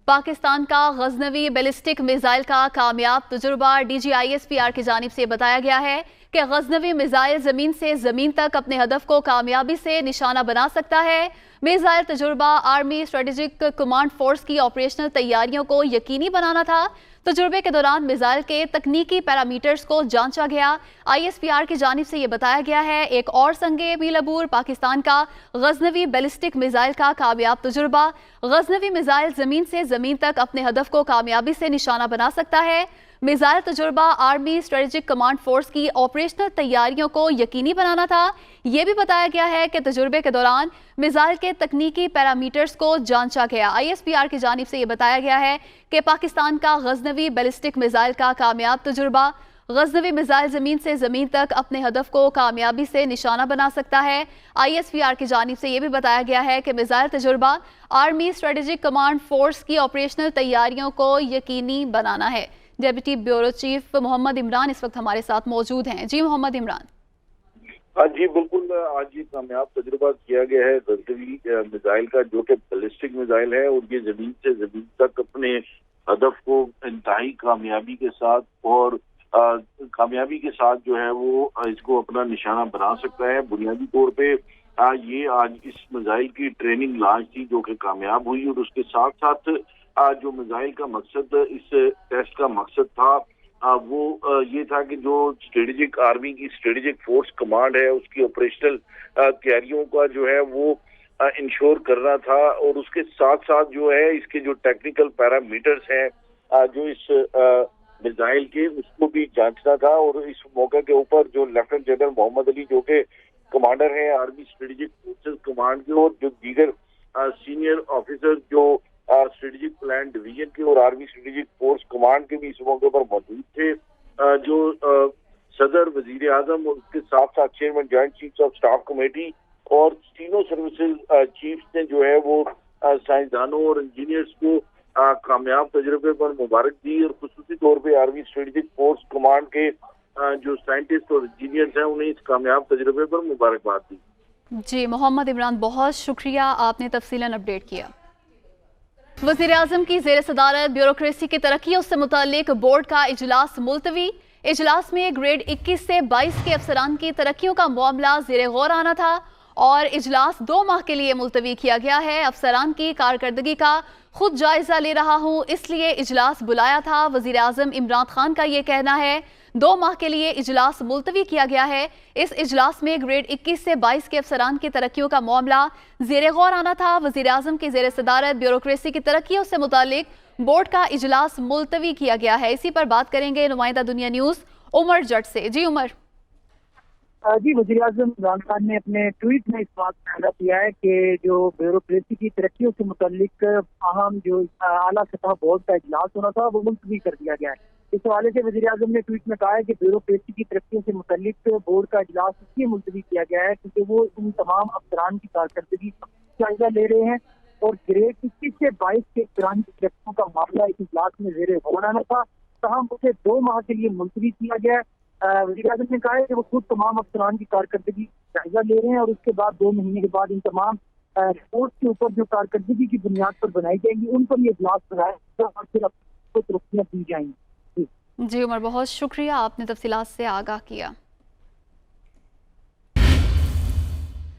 پاکستان کا Ghaznavi ballistic missile کا کامیاب تجربہ DGISPR کی جانب سے بتایا گیا ہے کہ غزنوی میزائل زمین سے زمین تک اپنے ہدف کو کامیابی سے نشانہ بنا سکتا ہے۔ میزائل تجربہ آرمی اسٹریٹجک کمانڈ فورس کی آپریشنل تیاریوں کو یقینی بنانا تھا۔ تجربے کے دوران میزائل کے تکنیکی پیرامیٹرز کو جانچا گیا۔ ISPR کی جانب سے یہ بتایا گیا ہے ایک اور سنگِ میل عبور پاکستان کا غزنوی بیلسٹک میزائل کا کامیاب تجربہ۔ غزنوی میزائل زمین سے زمین تک اپنے ہدف کو کامیابی سے نشانہ بنا سکتا ہے۔ میزائل تجربہ آرمی اسٹریٹجک کمانڈ فورس کی آپریشنل تیاریوں کو یقینی بنانا تھا۔ یہ بھی بتایا گیا ہے کہ تجربے کے دوران میزائل کے تکنیکی پیرامیٹرز کو جانچا گیا۔ ISPR کی جانب سے یہ بتایا گیا ہے کہ پاکستان کا غزنوی بیلسٹک میزائل کا کامیاب تجربہ۔ غزنوی میزائل زمین سے زمین تک اپنے ہدف کو کامیابی سے نشانہ بنا سکتا ہے۔ ISPR کی جانب سے یہ بھی بتایا گیا ہے کہ میزائل تجربہ آرمی اسٹریٹجک کمانڈ فورس کی آپریشنل تیاریوں کو یقینی بنانا ہے۔ ڈیپٹی بیورو چیف محمد عمران اس وقت ہمارے ساتھ موجود ہیں۔ جی محمد عمران۔ جی بالکل، آج یہ کامیاب تجربہ کیا گیا ہے غزنوی میزائل کا، جو کہ بیلسٹک میزائل ہے، اور یہ زمین سے زمین تک اپنے ہدف کو انتہائی کامیابی کے ساتھ جو ہے وہ اس کو اپنا نشانہ بنا سکتا ہے۔ بنیادی طور پہ یہ آج اس میزائل کی ٹریننگ لانچ تھی جو کہ کامیاب ہوئی، اور اس کے ساتھ ساتھ جو میزائل کا مقصد، اس ٹیسٹ کا مقصد تھا وہ یہ تھا کہ جو اسٹریٹجک آرمی کی اسٹریٹجک فورس کمانڈ ہے اس کی آپریشنل تیاریوں کا جو ہے وہ انشور کرنا تھا، اور اس کے ساتھ ساتھ جو ہے اس کے جو ٹیکنیکل پیرامیٹرز ہیں جو اس میزائل کے، اس کو بھی جانچنا تھا۔ اور اس موقع کے اوپر جو لیفٹیننٹ جنرل محمد علی جو کہ کمانڈر ہیں آرمی اسٹریٹجک فورسز کمانڈ کے، اور جو دیگر سینئر آفیسر جو اسٹریٹجک پلان ڈویژن کے اور آرمی اسٹریٹجک فورس کمانڈ کے بھی اس موقع پر موجود تھے۔ جو صدر، وزیر اعظم اور اس کے ساتھ ساتھ chairman joint chiefs of staff committee اور تینوں سروسز چیفز نے جو ہے وہ سائنسدانوں اور انجینئرز کو کامیاب تجربے پر مبارک دی، اور خصوصی طور پہ آرمی اسٹریٹجک فورس کمانڈ کے جو سائنٹسٹ اور انجینئرز ہیں انہیں اس کامیاب تجربے پر مبارکباد دی۔ جی محمد عمران، بہت شکریہ، آپ نے تفصیلاً اپڈیٹ کیا۔ وزیر اعظم کی زیر صدارت بیوروکریسی کی ترقیوں سے متعلق بورڈ کا اجلاس ملتوی۔ اجلاس میں گریڈ 21 سے 22 کے افسران کی ترقیوں کا معاملہ زیر غور آنا تھا، اور اجلاس 2 ماہ کے لیے ملتوی کیا گیا ہے۔ افسران کی کارکردگی کا خود جائزہ لے رہا ہوں، اس لیے اجلاس بلایا تھا، وزیر اعظم عمران خان کا یہ کہنا ہے۔ 2 ماہ کے لیے اجلاس ملتوی کیا گیا ہے۔ اس اجلاس میں گریڈ 21 سے 22 کے افسران کی ترقیوں کا معاملہ زیر غور آنا تھا۔ وزیر اعظم کی زیر صدارت بیوروکریسی کی ترقیوں سے متعلق بورڈ کا اجلاس ملتوی کیا گیا ہے۔ اسی پر بات کریں گے نمائندہ دنیا نیوز عمر جٹ سے۔ جی عمر۔ جی وزیر اعظم عمران خان نے اپنے ٹویٹ میں اس بات کا اعادہ کیا ہے کہ جو بیوروکریسی کی ترقیوں سے متعلق اہم جو اعلیٰ سطح بورڈ کا اجلاس ہونا تھا وہ ملتوی کر دیا گیا ہے۔ اس حوالے سے وزیر اعظم نے ٹویٹ میں کہا ہے کہ بیوروکریسی کی ترقیوں سے متعلق بورڈ کا اجلاس اس لیے ملتوی کیا گیا ہے کیونکہ وہ ان تمام افسران کی کارکردگی کا جائزہ لے رہے ہیں، اور گریڈ 21 سے 22 کے افسران کی ترقیوں کا معاملہ اس اجلاس میں زیر غور آنا تھا، تاہم اسے 2 ماہ کے لیے ملتوی کیا گیا ہے۔ وزیر اعظم نے کہا ہے کہ وہ خود تمام افسران کی کارکردگی جائزہ لے رہے ہیں، اور اس کے بعد 2 مہینے کے بعد ان تمام رپورٹ کے اوپر جو کارکردگی کی بنیاد پر بنائی جائیں گی ان پر یہ اجلاس بنایا جائے گا اور پھر اب ترقیاں دی جائیں گی۔ جی عمر، بہت شکریہ، آپ نے تفصیلات سے آگاہ کیا۔